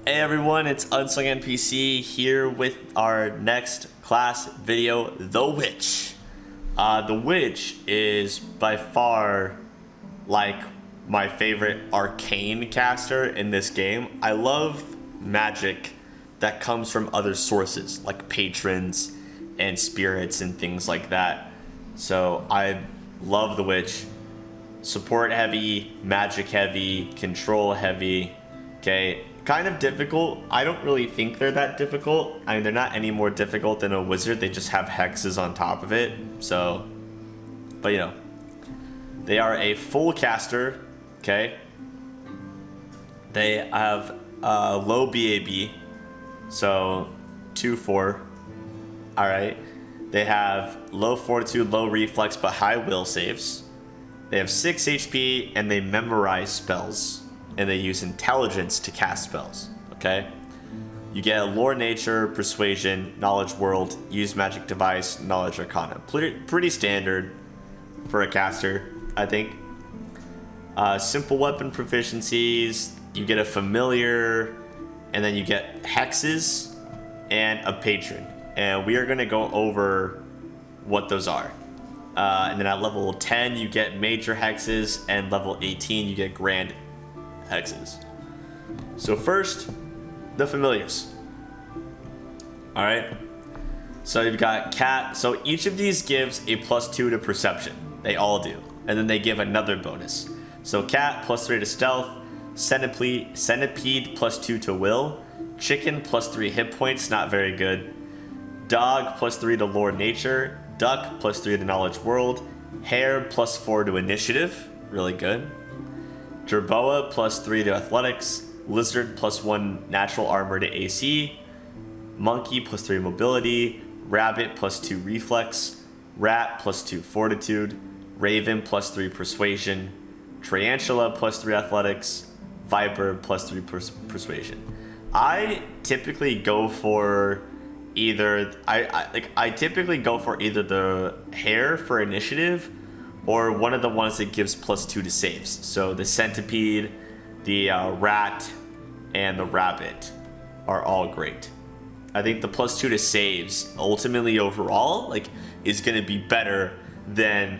Hey everyone, it's Unsung NPC here with our next class video, The Witch. The Witch is by far like my favorite arcane caster in this game. I love magic that comes from other sources like patrons and spirits and things like that. So I love The Witch. Support heavy, magic heavy, control heavy. Okay, kind of difficult. I don't really think they're that difficult. I mean, they're not any more difficult than a wizard. They just have hexes on top of it. So, but you know, they are a full caster. Okay, they have low BAB, so 2-4. All right, they have low fortitude, low reflex, but high will saves. They have 6 HP and they memorize spells. And they use intelligence to cast spells, okay? You get a lore nature, persuasion, knowledge world, use magic device, knowledge arcana. Pretty standard for a caster, I think. Simple weapon proficiencies, you get a familiar, and then you get hexes and a patron. And we are gonna go over what those are. And then at level 10, you get major hexes, and level 18, you get grand hexes. So first, the familiars. All right. So you've got cat. So each of these gives a +2 to perception. They all do. And then they give another bonus. So cat +3 to stealth, centipede +2 to will, chicken +3 hit points, not very good. Dog +3 to lore nature, duck +3 to knowledge world, hare +4 to initiative, really good. Jerboa +3 to athletics, lizard +1 natural armor to AC, monkey +3 mobility, rabbit +2 reflex, rat +2 fortitude, raven +3 persuasion, tarantula +3 athletics, viper +3 persuasion. I typically go for either I typically go for either the hare for initiative or one of the ones that gives +2 to saves. So the centipede, the rat, and the rabbit are all great. I think the +2 to saves ultimately overall is going to be better than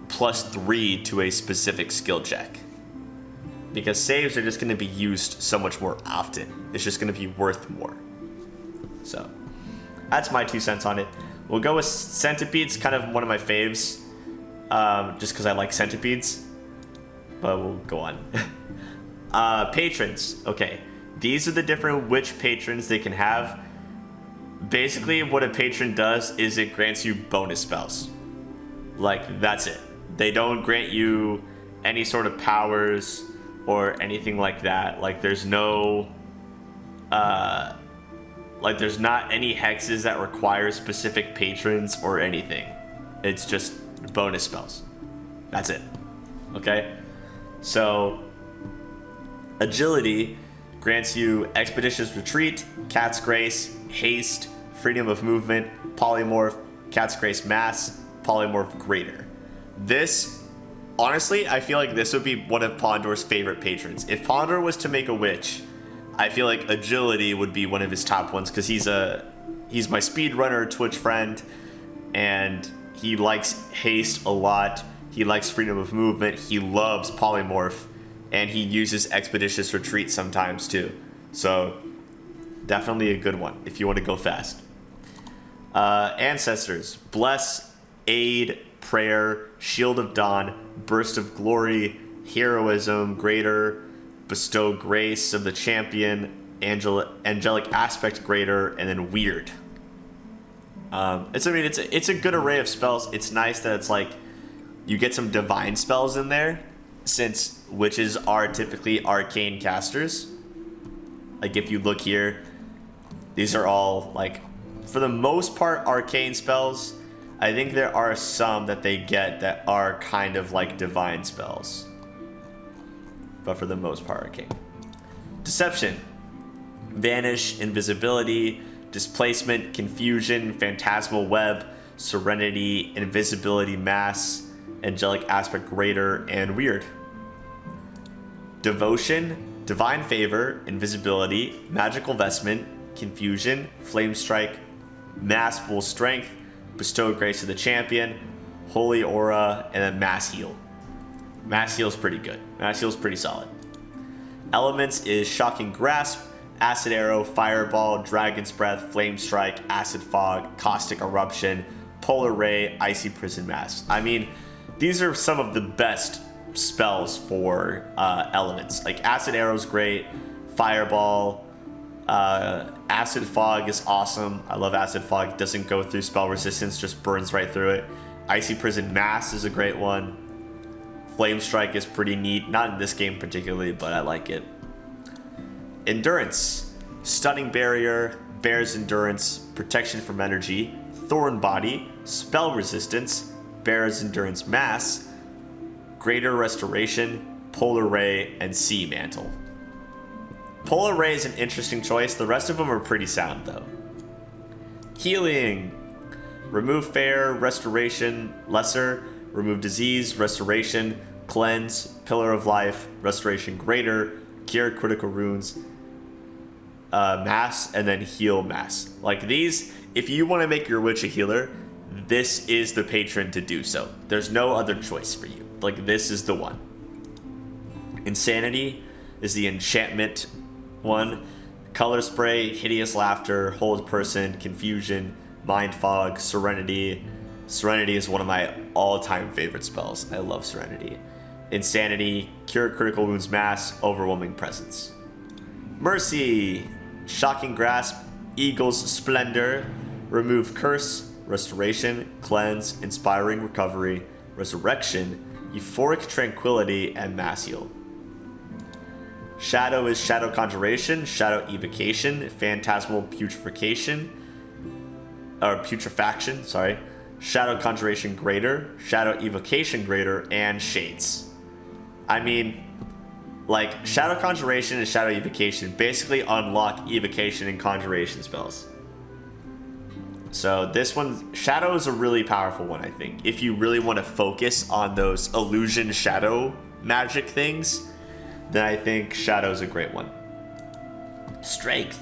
+3 to a specific skill check, because saves are just going to be used so much more often. It's just going to be worth more. So that's my 2 cents on it. We'll go with centipedes, kind of one of my faves. Just because I like centipedes, but we'll go on. Patrons. Okay, these are the different witch patrons they can have. Basically, what a patron does is it grants you bonus spells. That's it. They don't grant you any sort of powers or anything like that. There's no, there's not any hexes that require specific patrons or anything. It's just bonus spells. That's it. Okay? So, agility grants you expeditious retreat, cat's grace, haste, freedom of movement, polymorph, cat's grace mass, polymorph greater. This, honestly, I feel like this would be one of Pondor's favorite patrons. If Pondor was to make a witch, I feel like agility would be one of his top ones, because he's my speedrunner Twitch friend, and he likes haste a lot. He likes freedom of movement. He loves polymorph, and he uses expeditious retreat sometimes too. So definitely a good one if you want to go fast. Ancestors: bless, aid, prayer, shield of dawn, burst of glory, heroism, greater, bestow grace of the champion, angelic aspect greater, and then weird. It's a good array of spells. It's nice that it's you get some divine spells in there, since witches are typically arcane casters. If you look here, these are all for the most part arcane spells. I think there are some that they get that are kind of like divine spells, but for the most part arcane. Deception: vanish, invisibility, displacement, confusion, phantasmal web, serenity, invisibility mass, angelic aspect greater, and weird. Devotion: Divine Favor, Invisibility, Magical Vestment, Confusion, Flame Strike, Mass Bull Strength, Bestow Grace to the Champion, Holy Aura, and then Mass Heal. Mass Heal's pretty good. Mass Heal's pretty solid. Elements is Shocking Grasp, Acid Arrow, Fireball, Dragon's Breath, Flame Strike, Acid Fog, Caustic Eruption, Polar Ray, Icy Prison Mask. I mean, these are some of the best spells for elements. Like Acid Arrow's great, Fireball, Acid Fog is awesome. I love Acid Fog. It doesn't go through spell resistance, just burns right through it. Icy Prison Mask is a great one. Flame Strike is pretty neat. Not in this game particularly, but I like it. Endurance. Stunning Barrier, Bear's Endurance, Protection from Energy, Thorn Body, Spell Resistance, Bear's Endurance Mass, Greater Restoration, Polar Ray, and Sea Mantle. Polar Ray is an interesting choice. The rest of them are pretty sound though. Healing. Remove Fair, Restoration, Lesser, Remove Disease, Restoration, Cleanse, Pillar of Life, Restoration Greater, Cure Critical Wounds, Mass, and then Heal Mass. Like these, if you want to make your witch a healer, this is the patron to do so. There's no other choice for you. Like this is the one. Insanity is the enchantment one. Color Spray, Hideous Laughter, Hold Person, Confusion, Mind Fog, Serenity. Serenity is one of my all-time favorite spells. I love Serenity. Insanity, Cure Critical Wounds Mass, Overwhelming Presence. Mercy, Shocking Grasp, Eagle's Splendor, Remove Curse, Restoration, Cleanse, Inspiring Recovery, Resurrection, Euphoric Tranquility, and Mass Heal. Shadow is Shadow Conjuration, Shadow Evocation, Phantasmal Putrefaction, Shadow Conjuration Greater, Shadow Evocation Greater, and Shades. I mean, like, Shadow Conjuration and Shadow Evocation basically unlock Evocation and Conjuration spells. So this one, Shadow is a really powerful one, I think. If you really want to focus on those illusion shadow magic things, then I think Shadow's a great one. Strength.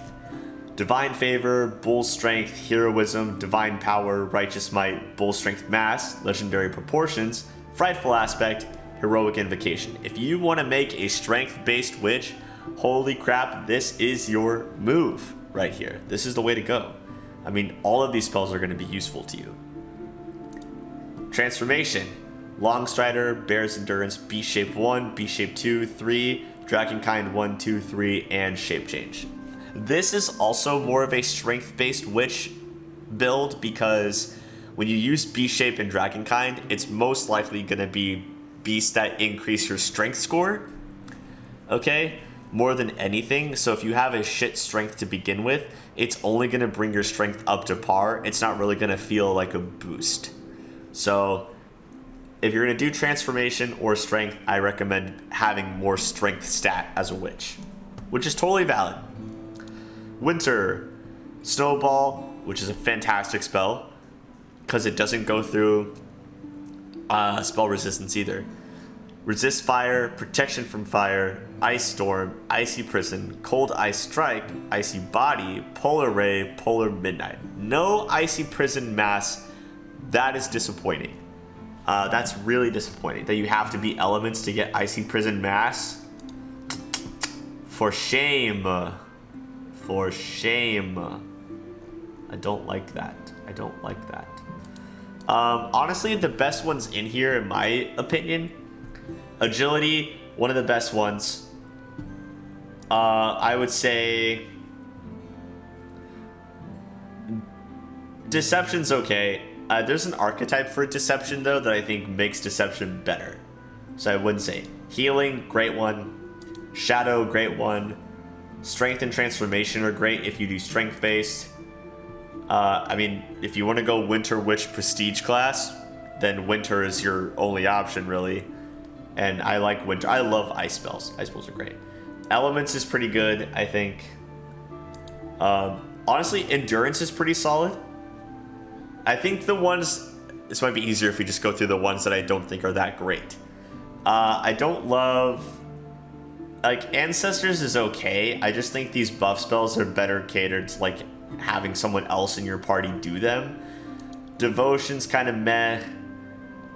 Divine Favor, Bull Strength, Heroism, Divine Power, Righteous Might, Bull Strength Mass, Legendary Proportions, Frightful Aspect, Heroic Invocation. If you want to make a strength-based witch, holy crap, this is your move right here. This is the way to go. I mean, all of these spells are going to be useful to you. Transformation. Longstrider, Bear's Endurance, Beast Shape 1, Beast Shape 2, 3, Dragonkind 1, 2, 3, and Shape Change. This is also more of a strength-based witch build because when you use Beast Shape and Dragonkind, it's most likely going to be beasts that increase your strength score, okay, more than anything. So if you have a shit strength to begin with, it's only going to bring your strength up to par. It's not really going to feel like a boost. So if you're going to do transformation or strength, I recommend having more strength stat as a witch, which is totally valid. Winter. Snowball, which is a fantastic spell because it doesn't go through spell resistance either. Resist Fire, Protection from Fire, Ice Storm, Icy Prison, Cold Ice Strike, Icy Body, Polar Ray, Polar Midnight. No Icy Prison Mass. That is disappointing. That's really disappointing that you have to be elements to get Icy Prison Mass. For shame. For shame. I don't like that. I don't like that. Honestly, the best ones in here, in my opinion, Agility, one of the best ones. I would say Deception's okay. There's an archetype for Deception, though, that I think makes Deception better. So I wouldn't say. Healing, great one. Shadow, great one. Strength and Transformation are great if you do strength-based. I mean, if you want to go Winter Witch Prestige class, then Winter is your only option, really. And I like Winter. I love Ice spells. Ice spells are great. Elements is pretty good, I think. Honestly, Endurance is pretty solid. I think the ones... This might be easier if we just go through the ones that I don't think are that great. I don't love like, Ancestors is okay. I just think these buff spells are better catered to, like, having someone else in your party do them. Devotion's kind of meh,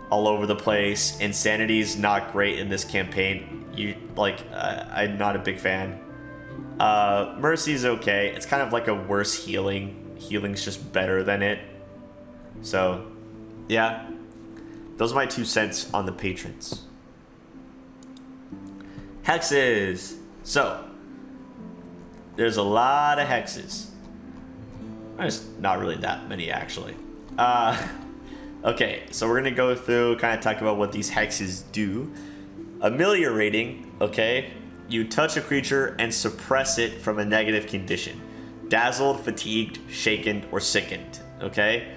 all over the place. Insanity's not great in this campaign. I'm not a big fan. Mercy's okay. It's kind of like a worse healing. Healing's just better than it. So, yeah. Those are my 2 cents on the patrons. Hexes. So, there's a lot of hexes. There's not really that many, actually. Okay, so we're going to go through, kind of talk about what these hexes do. Ameliorating, okay? You touch a creature and suppress it from a negative condition. Dazzled, fatigued, shaken, or sickened, okay?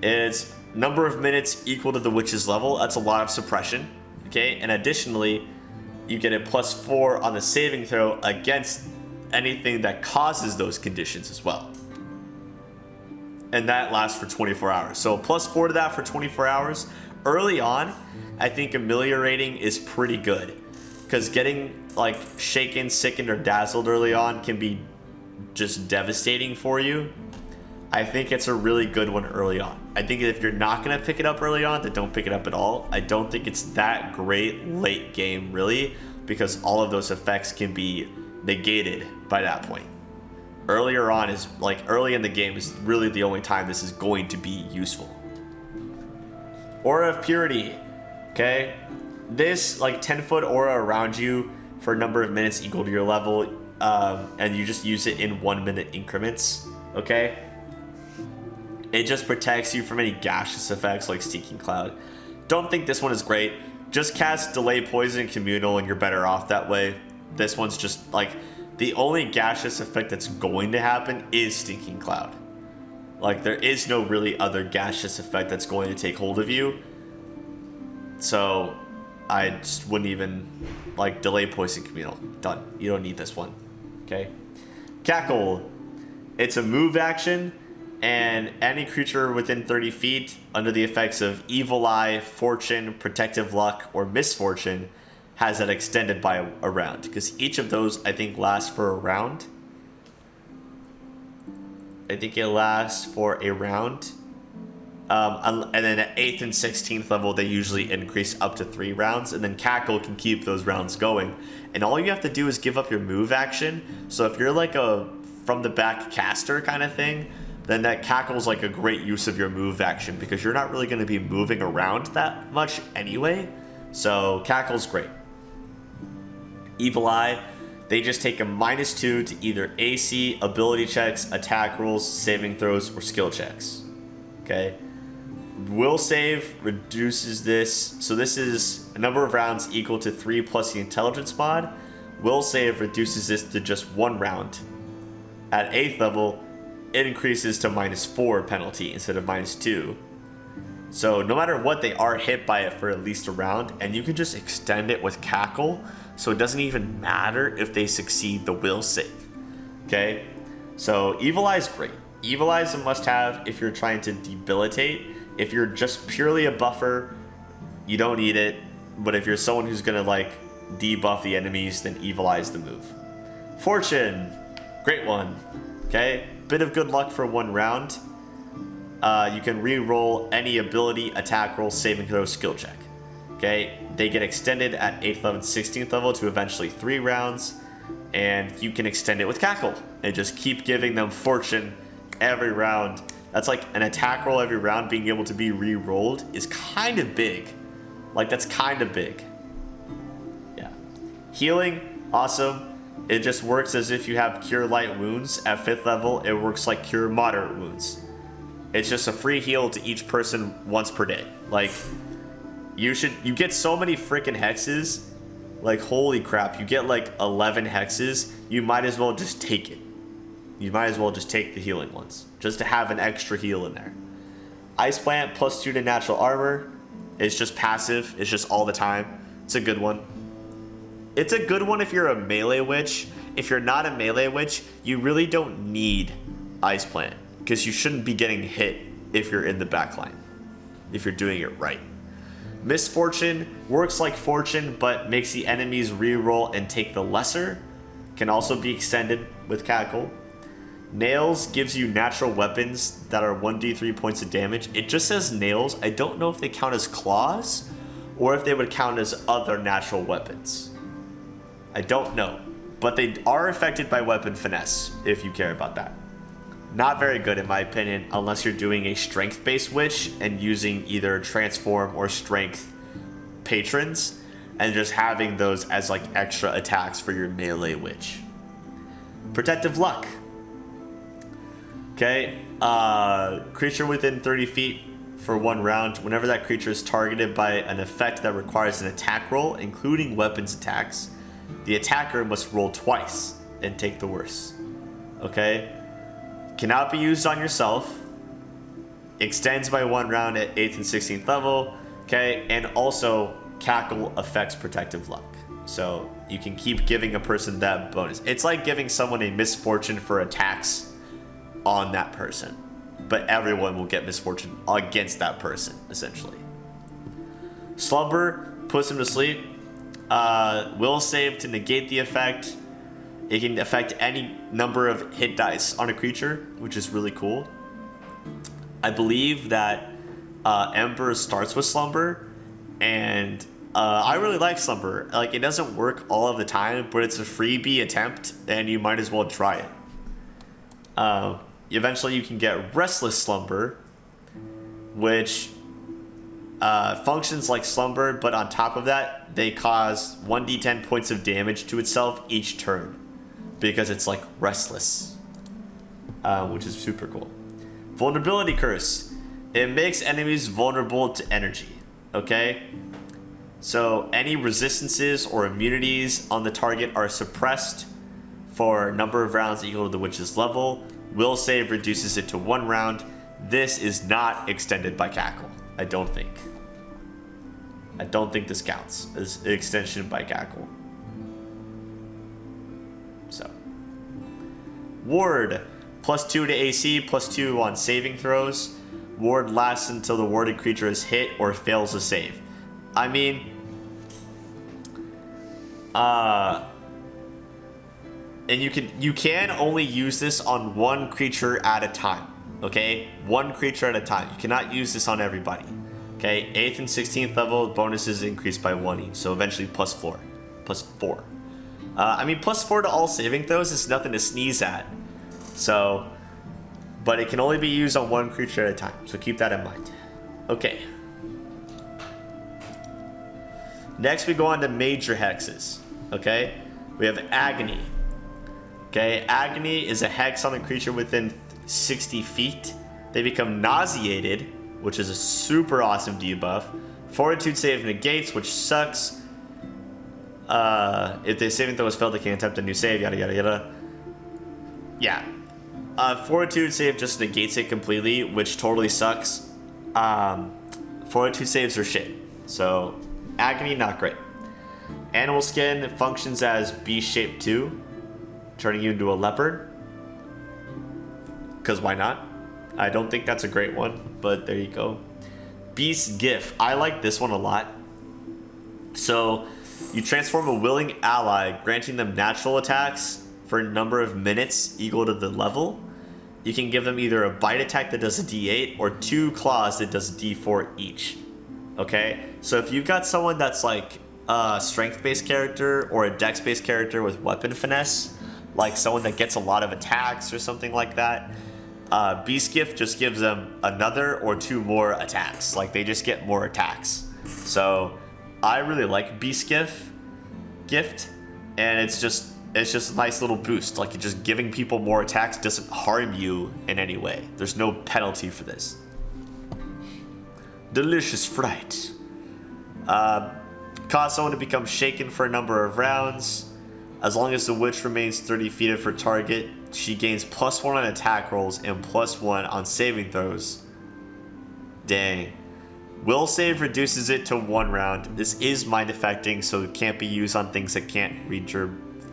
It's number of minutes equal to the witch's level. That's a lot of suppression, okay? And additionally, you get a +4 on the saving throw against anything that causes those conditions as well. And that lasts for 24 hours. So +4 to that for 24 hours. Early on, I think ameliorating is pretty good. Because getting like shaken, sickened, or dazzled early on can be just devastating for you. I think it's a really good one early on. I think if you're not going to pick it up early on, then don't pick it up at all. I don't think it's that great late game, really, because all of those effects can be negated by that point. Earlier on is, like, early in the game is really the only time this is going to be useful. Aura of Purity, okay? This, like, 10-foot aura around you for a number of minutes equal to your level, and you just use it in 1-minute increments, okay? It just protects you from any gaseous effects like Stinking Cloud. Don't think this one is great. Just cast Delay Poison Communal and you're better off that way. This one's just, like, the only gaseous effect that's going to happen is Stinking Cloud. Like, there is no really other gaseous effect that's going to take hold of you. So, I just wouldn't even, like, Delay Poison Communal. Done. You don't need this one. Okay? Cackle. It's a move action, and any creature within 30 feet under the effects of Evil Eye, Fortune, Protective Luck, or Misfortune has that extended by a round. Because each of those, I think, lasts for a round. I think it lasts for a round. And then at 8th and 16th level, they usually increase up to 3 rounds. And then Cackle can keep those rounds going. And all you have to do is give up your move action. So if you're like a from the back caster kind of thing, then that Cackle's like a great use of your move action. Because you're not really going to be moving around that much anyway. So Cackle's great. Evil Eye, they just take a -2 to either AC, ability checks, attack rolls, saving throws, or skill checks. Okay? Will save reduces this. So this is a number of rounds equal to 3 plus the intelligence mod. Will save reduces this to just 1 round. At 8th level, it increases to -4 penalty instead of -2. So no matter what, they are hit by it for at least a round, and you can just extend it with Cackle, so it doesn't even matter if they succeed the will save. Okay? So Evil Eye is great. Evil Eye is a must-have if you're trying to debilitate. If you're just purely a buffer, you don't need it. But if you're someone who's gonna like debuff the enemies, then Evil Eye is the move. Fortune, great one. Okay? Bit of good luck for 1 round. You can re-roll any ability, attack roll, saving throw, skill check. Okay, they get extended at 8th level and 16th level to eventually 3 rounds, and you can extend it with Cackle and just keep giving them Fortune every round. That's like an attack roll every round being able to be re-rolled is kind of big. Like, that's kind of big. Yeah. Healing, awesome. It just works as if you have Cure Light Wounds. At 5th level, it works like Cure Moderate Wounds. It's just a free heal to each person once per day. Like, you get so many freaking hexes. Like, holy crap, you get like 11 hexes. You might as well just take it. You might as well just take the healing ones, just to have an extra heal in there. Ice Plant +2 to natural armor. It's just passive. It's just all the time. It's a good one. It's a good one if you're a melee witch. If you're not a melee witch, you really don't need Ice Plant, because you shouldn't be getting hit if you're in the backline, if you're doing it right. Misfortune works like fortune, but makes the enemies reroll and take the lesser. Can also be extended with Cackle. Nails gives you natural weapons that are 1d3 points of damage. It just says nails. I don't know if they count as claws or if they would count as other natural weapons. I don't know. But they are affected by weapon finesse, if you care about that. Not very good in my opinion, unless you're doing a strength-based witch and using either transform or strength patrons, and just having those as like extra attacks for your melee witch. Protective luck. Okay, creature within 30 feet for 1 round. Whenever that creature is targeted by an effect that requires an attack roll, including weapons attacks, the attacker must roll twice and take the worst. Okay? Cannot be used on yourself. Extends by 1 round at 8th and 16th level. Okay? And also, Cackle affects protective luck. So, you can keep giving a person that bonus. It's like giving someone a misfortune for attacks on that person. But everyone will get misfortune against that person, essentially. Slumber puts him to sleep. Will save to negate the effect. It can affect any number of hit dice on a creature, which is really cool. I believe that Ember starts with Slumber, and I really like Slumber. Like, it doesn't work all of the time, but it's a freebie attempt, and you might as well try it. Eventually, you can get Restless Slumber, which functions like Slumber, but on top of that, they cause 1d10 points of damage to itself each turn, because it's like restless, which is super cool. Vulnerability Curse. It makes enemies vulnerable to energy, okay? So any resistances or immunities on the target are suppressed for a number of rounds equal to the witch's level. Will save reduces it to 1 round. This is not extended by Cackle, I don't think. I don't think this counts as an extension by Cackle. So. Ward. +2 to AC, +2 on saving throws. Ward lasts until the warded creature is hit or fails a save. I mean, and you can only use this on 1 creature at a time, okay? 1 creature at a time. You cannot use this on everybody, okay? 8th and 16th level bonuses increase by 1 each, so eventually +4. +4. I mean, +4 to all saving throws is nothing to sneeze at. So, but it can only be used on 1 creature at a time, so keep that in mind. Okay. Next, we go on to major hexes, okay? We have Agony. Okay, Agony is a hex on a creature within 60 feet. They become nauseated, which is a super awesome debuff. Fortitude save negates, which sucks. If the saving throw is failed, they can attempt a new save, yada yada yada. Yeah. Fortitude save just negates it completely, which totally sucks. Fortitude saves are shit. So, Agony, not great. Animal Skin functions as Beast-shaped too, turning you into a leopard. Because why not? I don't think that's a great one, but there you go. Beast Gift. I like this one a lot. So, you transform a willing ally, granting them natural attacks for a number of minutes equal to the level. You can give them either a bite attack that does a d8 or 2 claws that does a d4 each. Okay? So if you've got someone that's like a strength-based character or a dex-based character with weapon finesse, like someone that gets a lot of attacks or something like that, Beast Gift just gives them another or 2 more attacks. Like, they just get more attacks. So I really like Beast Gift, and it's just a nice little boost. Like, just giving people more attacks doesn't harm you in any way. There's no penalty for this. Delicious Fright. Cause someone to become shaken for a number of rounds. As long as the witch remains 30 feet of her target, she gains +1 on attack rolls and +1 on saving throws. Dang. Will save reduces it to 1 round. This is mind affecting, so it can't be used on things that can't read your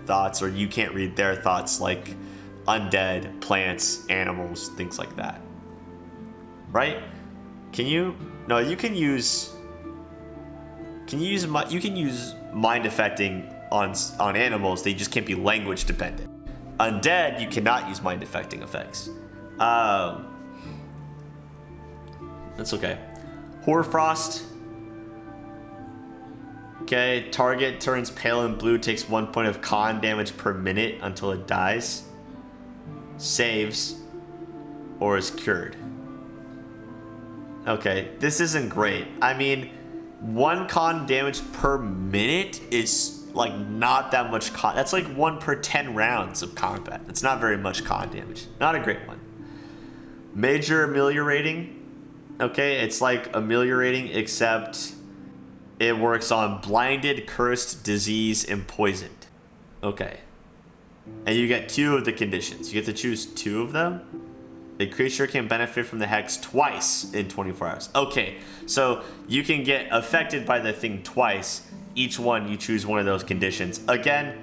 thoughts, or you can't read their thoughts, like undead, plants, animals, things like that. Right? Can you? No, you can use... Can you use you can use mind affecting on animals, they just can't be language dependent. Undead, you cannot use mind affecting effects. That's okay. Hoarfrost. Okay, target turns pale and blue, takes 1 point of con damage per minute until it dies. Saves or is cured. Okay, this isn't great. I mean, 1 con damage per minute is like not that much con. That's like 1 per 10 rounds of combat. It's not very much con damage. Not a great one. Major ameliorating. Okay, it's like ameliorating, except it works on blinded, cursed, disease, and poisoned. Okay. And you get 2 of the conditions. You get to choose 2 of them. The creature can benefit from the hex twice in 24 hours. Okay, so you can get affected by the thing twice. Each one, you choose one of those conditions. Again,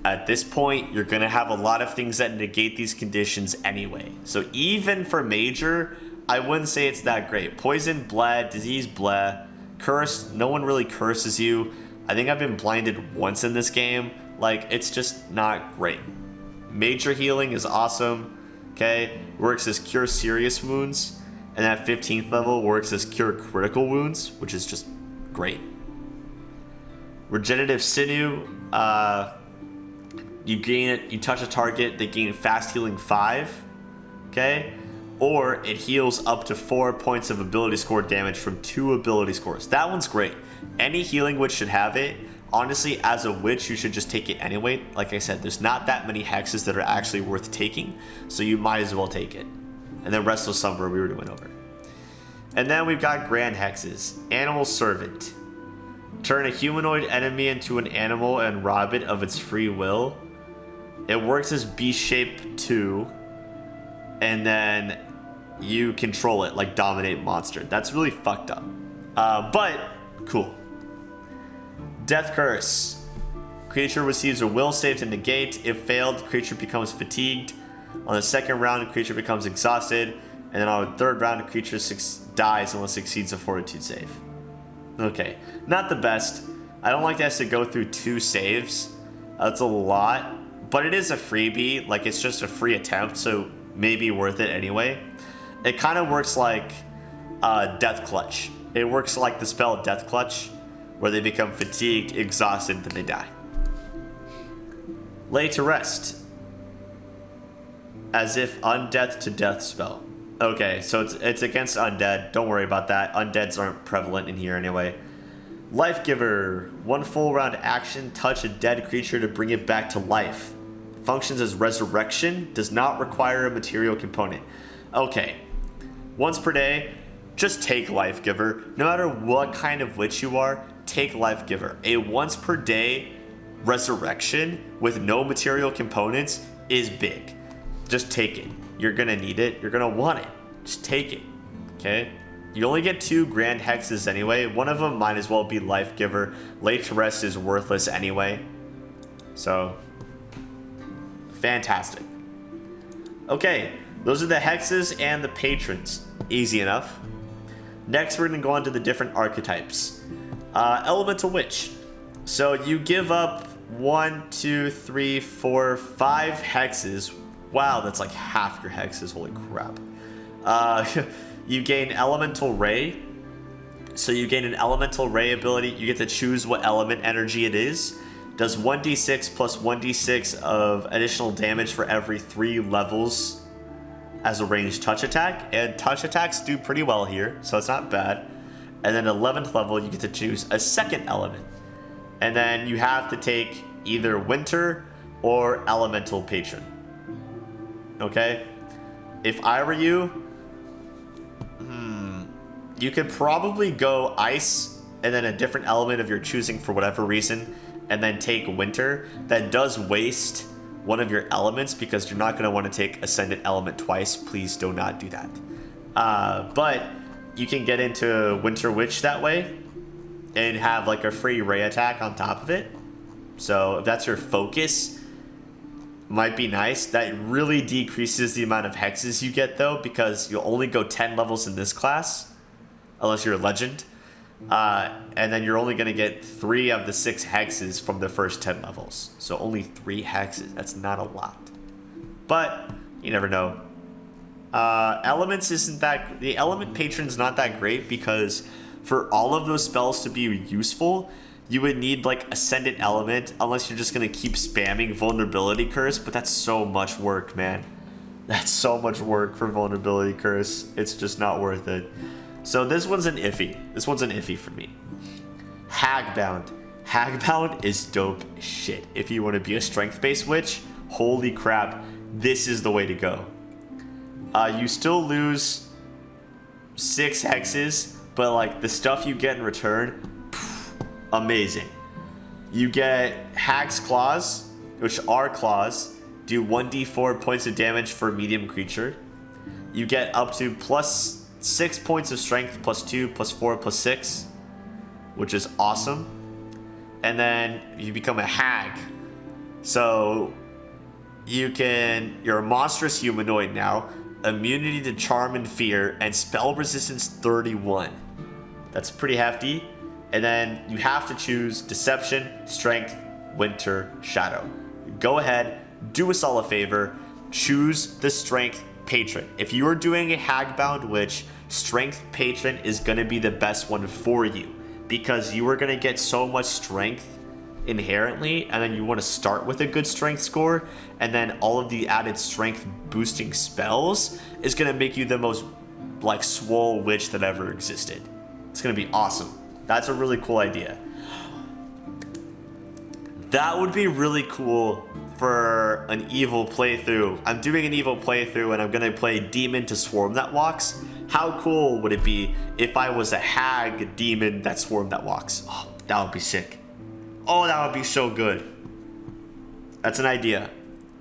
at this point, you're going to have a lot of things that negate these conditions anyway. So even for Major, I wouldn't say it's that great. Poison, bleh. Disease, bleh. Curse, no one really curses you. I think I've been blinded once in this game. Like, it's just not great. Major healing is awesome. Okay, works as cure serious wounds. And at 15th level, works as cure critical wounds, which is just great. Regenerative sinew, you gain it, you touch a target, they gain fast healing 5. Okay, or it heals up to 4 points of ability score damage from 2 ability scores. That one's great. Any healing witch should have it. Honestly, as a witch, you should just take it anyway. Like I said, there's not that many hexes that are actually worth taking, so you might as well take it. And then Restless Slumber, we already went over. And then we've got Grand Hexes. Animal Servant. Turn a humanoid enemy into an animal and rob it of its free will. It works as B-Shape 2, and then you control it like Dominate Monster. That's really fucked up. But cool. Death Curse. Creature receives a will save to negate. If failed, creature becomes fatigued. On the second round, creature becomes exhausted. And then on the third round, creature dies unless it succeeds a fortitude save. Okay, not the best. I don't like that it has to go through 2 saves. That's a lot. But it is a freebie. Like, it's just a free attempt, so maybe worth it anyway. It kind of works like Death Clutch. It works like the spell Death Clutch, where they become fatigued, exhausted, then they die. Lay to Rest. As if undeath to death spell. Okay, so it's against undead. Don't worry about that. Undeads aren't prevalent in here anyway. Life Giver. 1 full round action. Touch a dead creature to bring it back to life. Functions as resurrection. Does not require a material component. Okay. Once per day, just take Life Giver. No matter what kind of witch you are, take Life Giver. A once per day resurrection with no material components is big. Just take it. You're gonna need it. You're gonna want it. Just take it. Okay? You only get 2 grand hexes anyway. One of them might as well be Life Giver. Lay to Rest is worthless anyway. So, fantastic. Okay, those are the hexes and the patrons. Easy enough. Next, we're gonna go on to the different archetypes. Elemental Witch. So you give up 1, 2, 3, 4, 5 hexes. Wow, that's like half your hexes. Holy crap. You gain Elemental Ray. So you gain an Elemental Ray ability. You get to choose what element energy it is. Does 1d6 plus 1d6 of additional damage for every 3 levels as a ranged touch attack. And touch attacks do pretty well here, so it's not bad. And then 11th level, you get to choose a second element. And then you have to take either Winter or Elemental Patron. Okay? If I were you, you could probably go Ice and then a different element of your choosing for whatever reason, and then take Winter. That does waste one of your elements because you're not going to want to take Ascendant Element twice. Please do not do that. But you can get into Winter Witch that way and have like a free ray attack on top of it. So if that's your focus, might be nice. That really decreases the amount of hexes you get though, because you'll only go 10 levels in this class unless you're a legend. And then you're only going to get 3 of the 6 hexes from the first 10 levels. So only 3 hexes. That's not a lot. But you never know. Elements isn't that... The element patron's not that great because for all of those spells to be useful, you would need like Ascendant Element unless you're just going to keep spamming Vulnerability Curse. But that's so much work, man. That's so much work for Vulnerability Curse. It's just not worth it. So this one's an iffy. This one's an iffy for me. Hagbound. Hagbound is dope shit. If you want to be a strength-based witch, holy crap, this is the way to go. You still lose 6 hexes, but like the stuff you get in return, amazing. You get Hag's Claws, which are claws, do 1d4 points of damage for a medium creature. You get up to plus 6 points of strength, plus 2, plus 4, plus 6, which is awesome. And then you become a hag. So you're a monstrous humanoid now, immunity to charm and fear, and spell resistance 31. That's pretty hefty. And then you have to choose deception, strength, winter, shadow. Go ahead, do us all a favor, choose the strength patron. If you are doing a hagbound witch, strength patron is going to be the best one for you because you are going to get so much strength inherently, and then you want to start with a good strength score, and then all of the added strength boosting spells is going to make you the most like swole witch that ever existed. It's going to be awesome. That's a really cool idea. That would be really cool for an evil playthrough. I'm doing an evil playthrough and I'm gonna play demon to swarm that walks. How cool would it be if I was a hag demon that swarm that walks? Oh, that would be sick. Oh, that would be so good. That's an idea.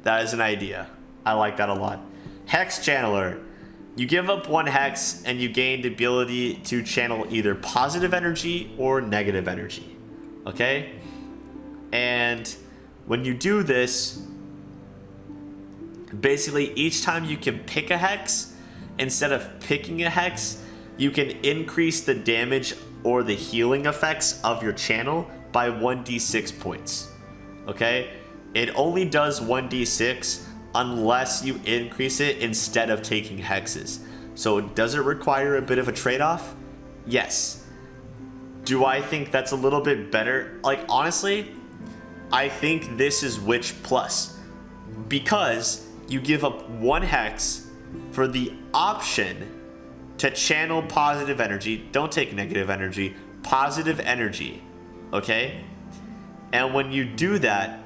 That is an idea. I like that a lot. Hex Channeler. You give up 1 hex and you gain the ability to channel either positive energy or negative energy. Okay? And when you do this, basically each time you can pick a hex, instead of picking a hex, you can increase the damage or the healing effects of your channel by 1d6 points. Okay? It only does 1d6 unless you increase it instead of taking hexes. So does it require a bit of a trade-off? Yes. Do I think that's a little bit better? Like, honestly, I think this is Witch Plus because you give up 1 hex for the option to channel positive energy. Don't take negative energy, positive energy, okay? And when you do that,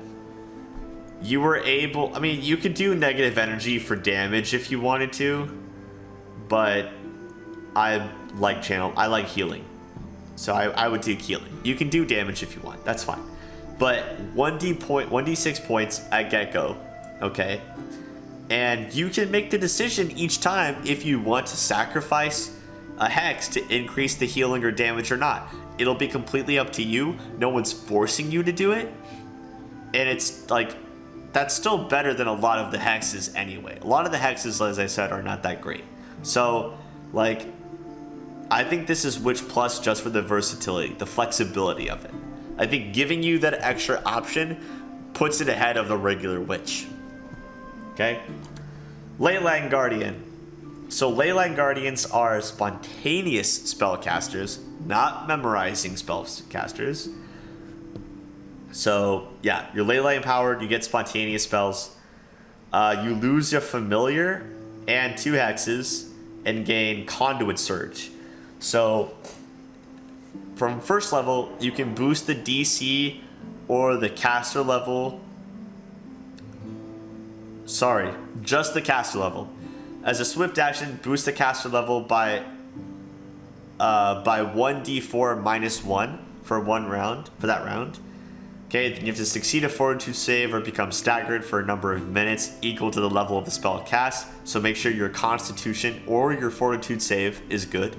you were able, I mean, you could do negative energy for damage if you wanted to, but I like healing. So I would do healing. You can do damage if you want, that's fine. But 1d6 points at get-go, okay? And you can make the decision each time if you want to sacrifice a hex to increase the healing or damage or not. It'll be completely up to you. No one's forcing you to do it. And it's like, that's still better than a lot of the hexes anyway. A lot of the hexes, as I said, are not that great. So, like, I think this is Witch Plus just for the versatility, the flexibility of it. I think giving you that extra option puts it ahead of the regular witch. Okay? Leyline Guardian. So Leyline Guardians are spontaneous spellcasters, not memorizing spellcasters. So yeah, you're Leyline powered, you get spontaneous spells. You lose your familiar and 2 hexes and gain Conduit Surge. So from first level, you can boost the DC or the caster level. Sorry, just the caster level. As a swift action, boost the caster level by 1d4 minus 1 for that round. Okay, then you have to succeed a fortitude save or become staggered for a number of minutes equal to the level of the spell cast. So make sure your constitution or your fortitude save is good.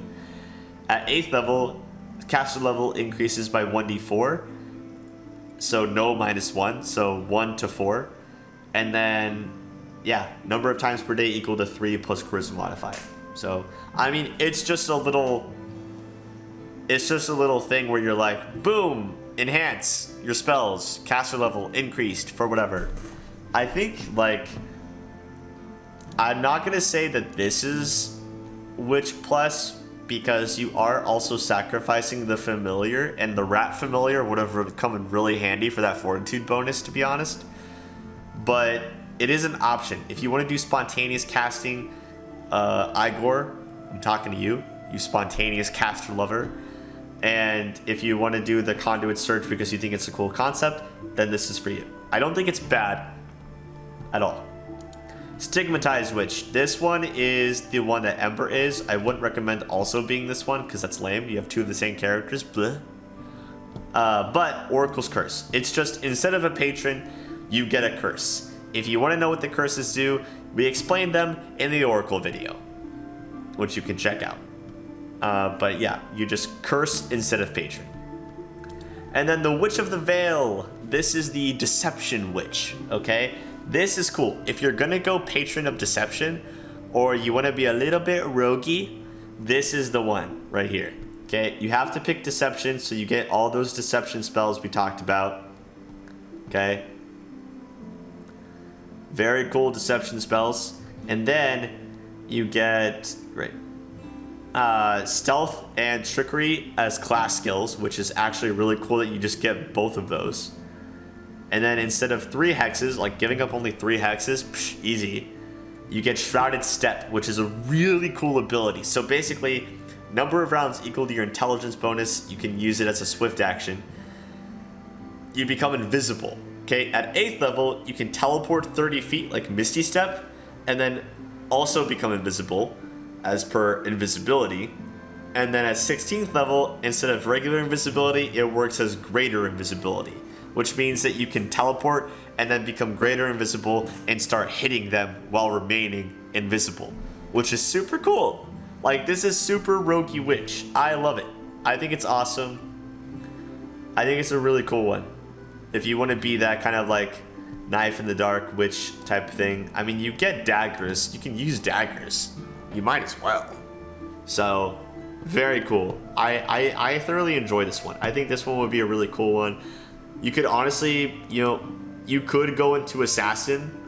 At 8th level, caster level increases by 1d4. So no minus 1, so 1 to 4. And then, yeah, number of times per day equal to 3 plus charisma modifier. So, I mean, it's just a little It's just a little thing where you're like, boom, enhance your spells, caster level increased for whatever. I think, like, I'm not going to say that this is Witch Plus, because you are also sacrificing the familiar, and the rat familiar would have come in really handy for that fortitude bonus, to be honest. But it is an option. If you want to do spontaneous casting, Igor, I'm talking to you, you spontaneous caster lover. And if you want to do the conduit search because you think it's a cool concept, then this is for you. I don't think it's bad at all. Stigmatized Witch. This one is the one that Ember is. I wouldn't recommend also being this one because that's lame. You have two of the same characters. Bleh. But Oracle's Curse. It's just, instead of a patron, you get a curse. If you want to know what the curses do, we explained them in the Oracle video, which you can check out. But yeah, you just curse instead of patron. And then the Witch of the Veil. This is the Deception Witch, okay? This is cool. If you're gonna go Patron of Deception, or you wanna be a little bit roguey, this is the one right here, okay? You have to pick Deception, so you get all those Deception spells we talked about, okay? Very cool Deception spells. And then you get, Stealth and Trickery as class skills, which is actually really cool that you just get both of those. And then instead of 3 hexes, like giving up only 3 hexes, psh, easy, you get Shrouded Step, which is a really cool ability. So basically, number of rounds equal to your intelligence bonus, you can use it as a swift action. You become invisible. Okay, at 8th level, you can teleport 30 feet like Misty Step, and then also become invisible as per invisibility. And then at 16th level, instead of regular invisibility, it works as greater invisibility, which means that you can teleport and then become greater invisible and start hitting them while remaining invisible, which is super cool. Like, this is super roguey witch. I love it. I think it's awesome. I think it's a really cool one. If you want to be that kind of like knife in the dark witch type thing. I mean, you get daggers. You can use daggers. You might as well. So, very cool. I thoroughly enjoy this one. I think this one would be a really cool one. You could honestly, you could go into Assassin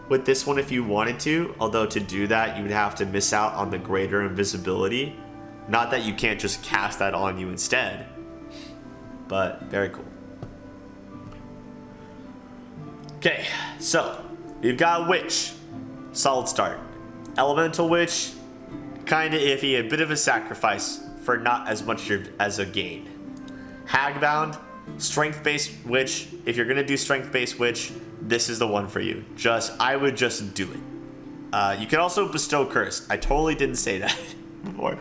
with this one if you wanted to. Although to do that, you would have to miss out on the greater invisibility. Not that you can't just cast that on you instead. But very cool. Okay, so we've got Witch. Solid start. Elemental Witch, kind of iffy. A bit of a sacrifice for not as much as a gain. Hagbound. Strength-based witch. If you're gonna do strength-based witch, this is the one for you. I would just do it. You can also bestow curse. I totally didn't say that before.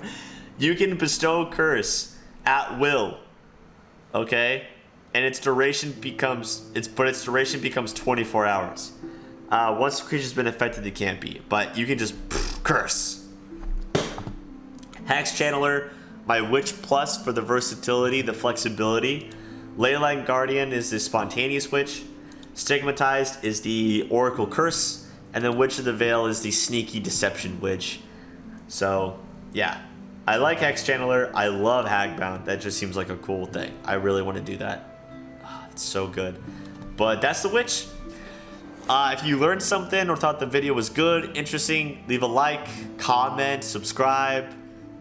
You can bestow curse at will. Okay, and its duration becomes 24 hours. Once the creature's been affected, it can't be. But you can just curse. Hex Channeler, my witch plus for the versatility, the flexibility. Leyline Guardian is the spontaneous witch. Stigmatized is the Oracle Curse. And then Witch of the Veil is the sneaky deception witch. So, yeah. I like Hex Channeler. I love Hagbound. That just seems like a cool thing. I really want to do that. Oh, it's so good. But that's the witch. If you learned something or thought the video was good, interesting, leave a like, comment, subscribe,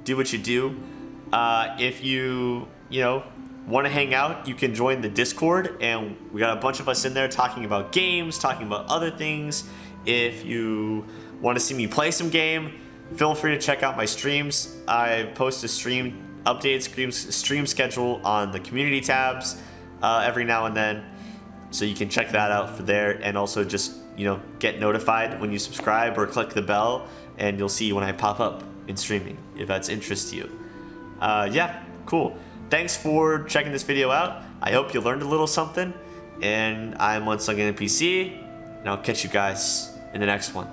do what you do. If you want to hang out, you can join the Discord, and we got a bunch of us in there talking about games, talking about other things. If you want to see me play some game, feel free to check out my streams. I post a stream schedule on the community tabs every now and then, so you can check that out for there, and also just get notified when you subscribe or click the bell, and you'll see when I pop up in streaming if that's interest to you. Yeah, cool. Thanks for checking this video out. I hope you learned a little something. And I'm once again a PC, and I'll catch you guys in the next one.